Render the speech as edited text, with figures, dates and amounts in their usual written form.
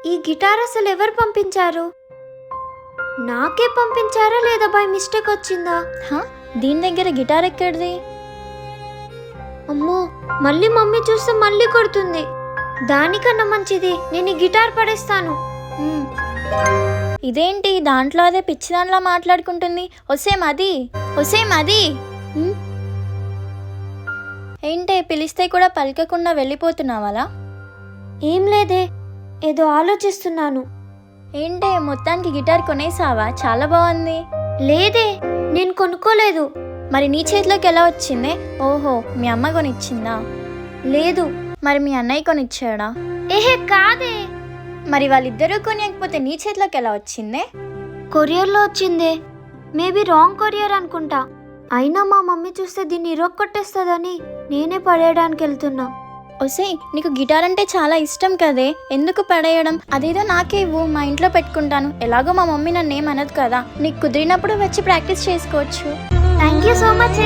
ఈ గిటార్ అసలు ఎవరు పంపించారు? నాకే పంపించారా లేదా బై మిస్టేక్ వచ్చిందా? దీని దగ్గర గిటార్ ఎక్కడిది? అమ్మో, మళ్ళీ మమ్మీ చూస్తే మళ్ళీ కొడుతుంది. దానికన్నా మంచిది నేను ఈ గిటార్ పడేస్తాను. ఇదేంటి దాంట్లో అదే పిచ్చి దాంట్లో మాట్లాడుకుంటుంది? ఒసేం అది ఏంటే పిలిస్తే కూడా పలకకుండా వెళ్ళిపోతున్నావాలా? ఏం లేదే, ఏదో ఆలోచిస్తున్నాను. ఏంటే మొత్తానికి గిటార్ కొనేసావా? చాలా బాగుంది. లేదే, నేను కొనుక్కోలేదు. మరి నీ చేతిలోకి ఎలా వచ్చిందే? ఓహో, మీ అమ్మ కొనిచ్చిందా? లేదు. మరి మీ అన్నయ్య కొనిచ్చాడా? ఏహే కాదే. మరి వాళ్ళిద్దరూ కొనియకపోతే నీ చేతిలోకి ఎలా వచ్చిందే? కొరియర్లో వచ్చిందే. మేబీ రాంగ్ కొరియర్ అనుకుంటా. అయినా మా మమ్మీ చూస్తే దీన్ని ఇరొక్కొట్టేస్తుందని నేనే పడేయడానికి వెళ్తున్నా. ఒసే, నీకు గిటార్ అంటే చాలా ఇష్టం కదే, ఎందుకు పడేయడం? అదేదో నాకే ఇవ్వు, మా ఇంట్లో పెట్టుకుంటాను. ఎలాగో మా మమ్మీ నన్ను ఏమనదు కదా. నీకు కుదిరినప్పుడు వచ్చి ప్రాక్టీస్ చేసుకోవచ్చు. Thank you so much.